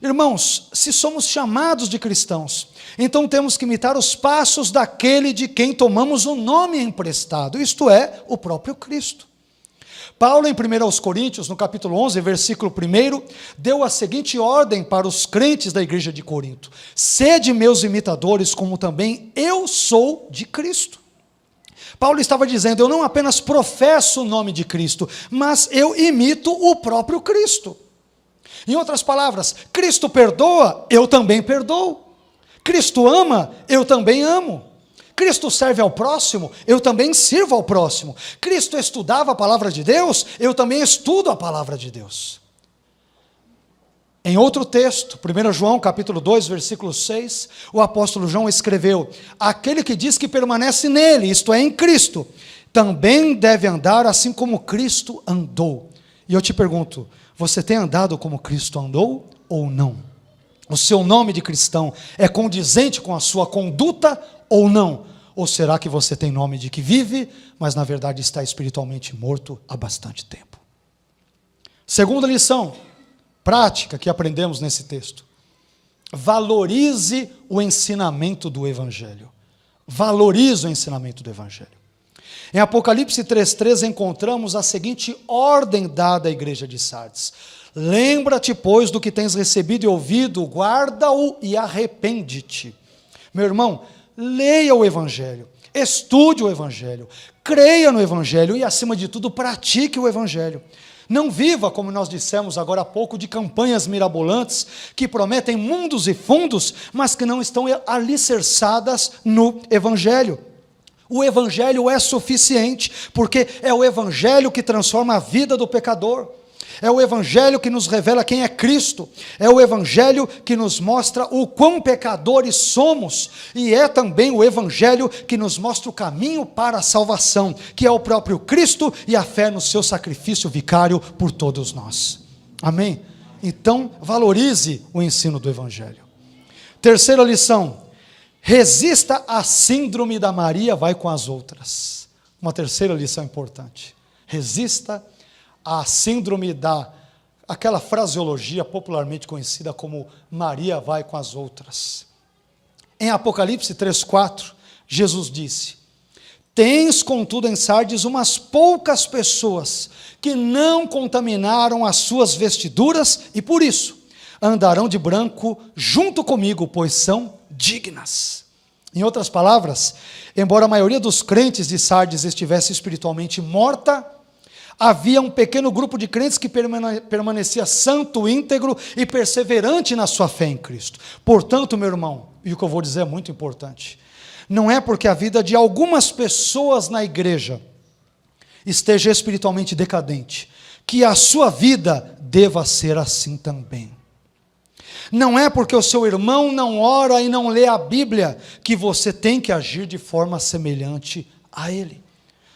Irmãos, se somos chamados de cristãos, então temos que imitar os passos daquele de quem tomamos o nome emprestado, isto é, o próprio Cristo. Paulo, em 1 Coríntios, no capítulo 11, versículo 1, deu a seguinte ordem para os crentes da igreja de Corinto: sede meus imitadores, como também eu sou de Cristo. Paulo estava dizendo: eu não apenas professo o nome de Cristo, mas eu imito o próprio Cristo. Em outras palavras, Cristo perdoa, eu também perdoo. Cristo ama, eu também amo. Cristo serve ao próximo, eu também sirvo ao próximo. Cristo estudava a palavra de Deus, eu também estudo a palavra de Deus. Em outro texto, 1 João capítulo 2, versículo 6, o apóstolo João escreveu: aquele que diz que permanece nele, isto é, em Cristo, também deve andar assim como Cristo andou. E eu te pergunto, você tem andado como Cristo andou ou não? O seu nome de cristão é condizente com a sua conduta ou não? Ou será que você tem nome de que vive, mas na verdade está espiritualmente morto há bastante tempo? Segunda lição prática que aprendemos nesse texto: valorize o ensinamento do Evangelho. Valorize o ensinamento do Evangelho. Em Apocalipse 3,13 encontramos a seguinte ordem dada à igreja de Sardes: lembra-te, pois, do que tens recebido e ouvido, guarda-o e arrepende-te. Meu irmão, leia o Evangelho, estude o Evangelho, creia no Evangelho e, acima de tudo, pratique o Evangelho. Não viva, como nós dissemos agora há pouco, de campanhas mirabolantes que prometem mundos e fundos, mas que não estão alicerçadas no Evangelho. O Evangelho é suficiente, porque é o Evangelho que transforma a vida do pecador. É o Evangelho que nos revela quem é Cristo. É o Evangelho que nos mostra o quão pecadores somos. E é também o Evangelho que nos mostra o caminho para a salvação, que é o próprio Cristo e a fé no seu sacrifício vicário por todos nós. Amém? Então, valorize o ensino do Evangelho. Terceira lição: resista à síndrome da Maria vai com as outras. Uma terceira lição importante. Resista a síndrome aquela fraseologia popularmente conhecida como Maria vai com as outras. Em Apocalipse 3:4, Jesus disse: tens contudo em Sardes umas poucas pessoas que não contaminaram as suas vestiduras e por isso andarão de branco junto comigo, pois são dignas. Em outras palavras, embora a maioria dos crentes de Sardes estivesse espiritualmente morta, havia um pequeno grupo de crentes que permanecia santo, íntegro e perseverante na sua fé em Cristo. Portanto, meu irmão, e o que eu vou dizer é muito importante, não é porque a vida de algumas pessoas na igreja esteja espiritualmente decadente, que a sua vida deva ser assim também. Não é porque o seu irmão não ora e não lê a Bíblia, que você tem que agir de forma semelhante a ele.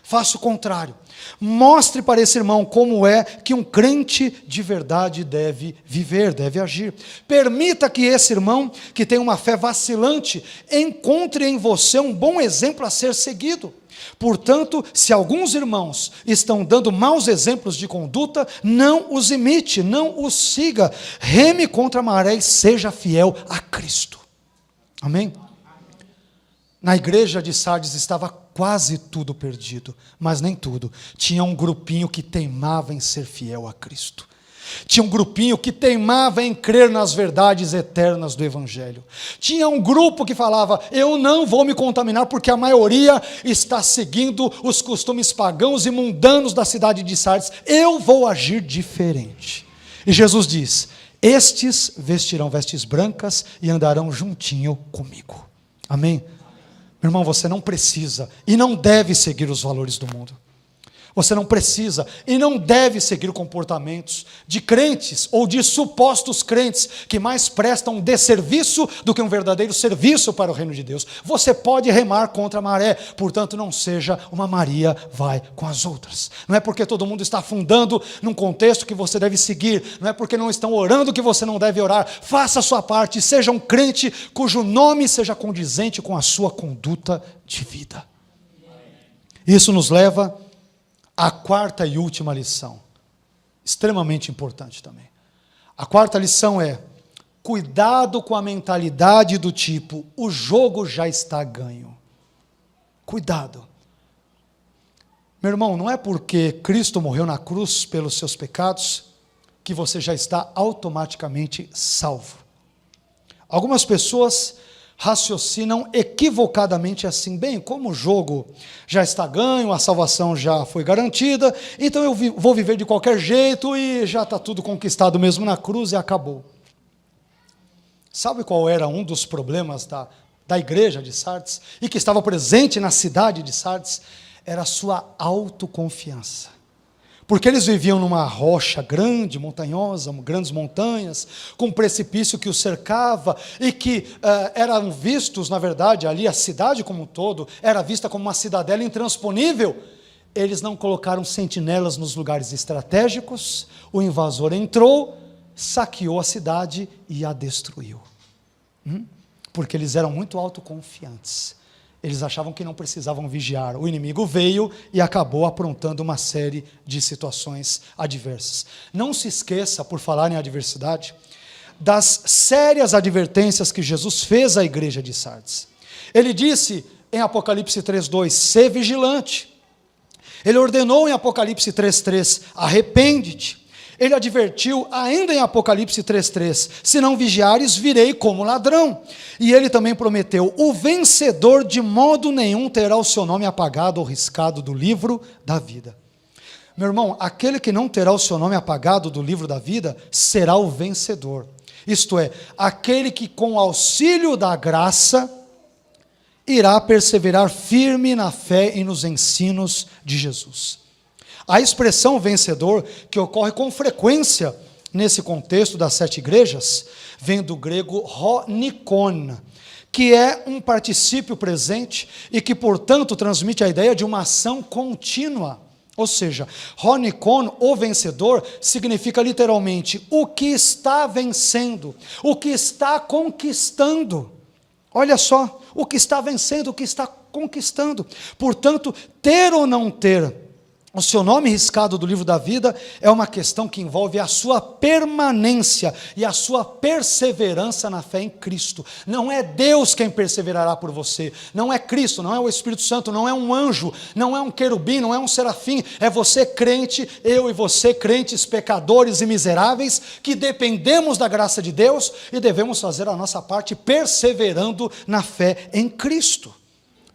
Faça o contrário. Mostre para esse irmão como é que um crente de verdade deve viver, deve agir. Permita que esse irmão, que tem uma fé vacilante, encontre em você um bom exemplo a ser seguido. Portanto, se alguns irmãos estão dando maus exemplos de conduta, não os imite, não os siga. Reme contra a maré e seja fiel a Cristo. Amém? Na igreja de Sardes estava quase tudo perdido, mas nem tudo. Tinha um grupinho que teimava em ser fiel a Cristo. Tinha um grupinho que teimava em crer nas verdades eternas do Evangelho. Tinha um grupo que falava: eu não vou me contaminar porque a maioria está seguindo os costumes pagãos e mundanos da cidade de Sardes. Eu vou agir diferente. E Jesus diz: estes vestirão vestes brancas e andarão juntinho comigo. Amém? Meu irmão, você não precisa e não deve seguir os valores do mundo. Você não precisa e não deve seguir comportamentos de crentes ou de supostos crentes que mais prestam desserviço do que um verdadeiro serviço para o reino de Deus. Você pode remar contra a maré, portanto não seja uma Maria vai com as outras. Não é porque todo mundo está afundando num contexto que você deve seguir, não é porque não estão orando que você não deve orar. Faça a sua parte, seja um crente cujo nome seja condizente com a sua conduta de vida. Isso nos leva a quarta e última lição, extremamente importante também. A quarta lição é: cuidado com a mentalidade do tipo, o jogo já está ganho. Cuidado. Meu irmão, não é porque Cristo morreu na cruz pelos seus pecados que você já está automaticamente salvo. Algumas pessoas raciocinam equivocadamente assim: bem, como o jogo já está ganho, a salvação já foi garantida, então eu vou viver de qualquer jeito e já está tudo conquistado mesmo na cruz e acabou. Sabe qual era um dos problemas da igreja de Sardes e que estava presente na cidade de Sardes? Era a sua autoconfiança. Porque eles viviam numa rocha grande, montanhosa, grandes montanhas, com um precipício que os cercava e que eram vistos, na verdade, ali a cidade como um todo, era vista como uma cidadela intransponível. Eles não colocaram sentinelas nos lugares estratégicos, o invasor entrou, saqueou a cidade e a destruiu. Porque eles eram muito autoconfiantes. Eles achavam que não precisavam vigiar. O inimigo veio e acabou aprontando uma série de situações adversas. Não se esqueça, por falar em adversidade, das sérias advertências que Jesus fez à igreja de Sardes. Ele disse em Apocalipse 3:2, sê vigilante. Ele ordenou em Apocalipse 3:3, arrepende-te. Ele advertiu ainda em Apocalipse 3:3, se não vigiares, virei como ladrão. E ele também prometeu, o vencedor de modo nenhum terá o seu nome apagado ou riscado do livro da vida. Meu irmão, aquele que não terá o seu nome apagado do livro da vida será o vencedor. Isto é, aquele que com o auxílio da graça irá perseverar firme na fé e nos ensinos de Jesus. A expressão vencedor, que ocorre com frequência nesse contexto das 7 igrejas, vem do grego honikon, que é um particípio presente e que, portanto, transmite a ideia de uma ação contínua. Ou seja, honikon, o vencedor, significa literalmente o que está vencendo, o que está conquistando. Olha só, o que está vencendo, o que está conquistando. Portanto, ter ou não ter o seu nome riscado do livro da vida é uma questão que envolve a sua permanência e a sua perseverança na fé em Cristo. Não é Deus quem perseverará por você, não é Cristo, não é o Espírito Santo, não é um anjo, não é um querubim, não é um serafim, é você crente, eu e você crentes, pecadores e miseráveis, que dependemos da graça de Deus e devemos fazer a nossa parte perseverando na fé em Cristo.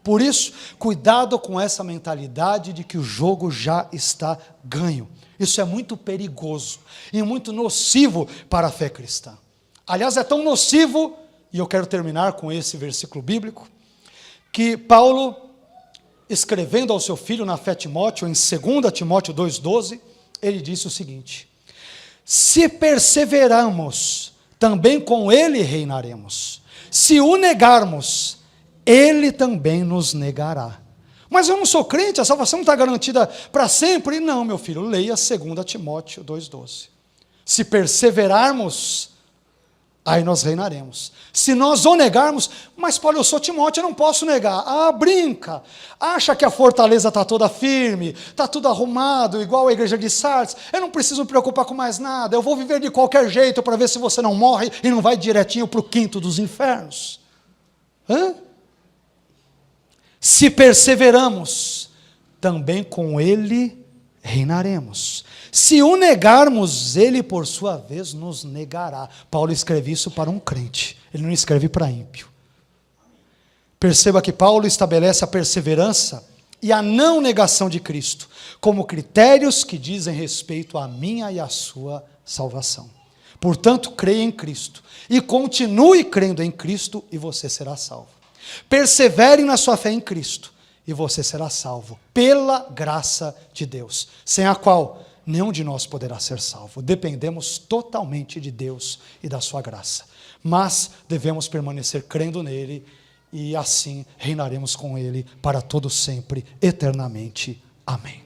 Por isso, cuidado com essa mentalidade de que o jogo já está ganho. Isso é muito perigoso e muito nocivo para a fé cristã. Aliás, é tão nocivo, e eu quero terminar com esse versículo bíblico, que Paulo, escrevendo ao seu filho na fé Timóteo, em 2 Timóteo 2,12, ele disse o seguinte: se perseverarmos, também com ele reinaremos. Se o negarmos, ele também nos negará. Mas eu não sou crente, a salvação não está garantida para sempre. Não, meu filho, leia 2 Timóteo 2,12. Se perseverarmos, aí nós reinaremos. Se nós o negarmos, mas Paulo, eu sou Timóteo, eu não posso negar. Ah, brinca, acha que a fortaleza está toda firme, está tudo arrumado, igual a igreja de Sardes, eu não preciso me preocupar com mais nada, eu vou viver de qualquer jeito para ver se você não morre e não vai direitinho para o quinto dos infernos. Hã? Se perseveramos, também com ele reinaremos. Se o negarmos, ele por sua vez nos negará. Paulo escreve isso para um crente, ele não escreve para ímpio. Perceba que Paulo estabelece a perseverança e a não negação de Cristo como critérios que dizem respeito à minha e à sua salvação. Portanto, creia em Cristo e continue crendo em Cristo e você será salvo. Persevere na sua fé em Cristo e você será salvo pela graça de Deus, sem a qual nenhum de nós poderá ser salvo. Dependemos totalmente de Deus e da sua graça, mas devemos permanecer crendo nele e assim reinaremos com ele para todo sempre, eternamente. Amém.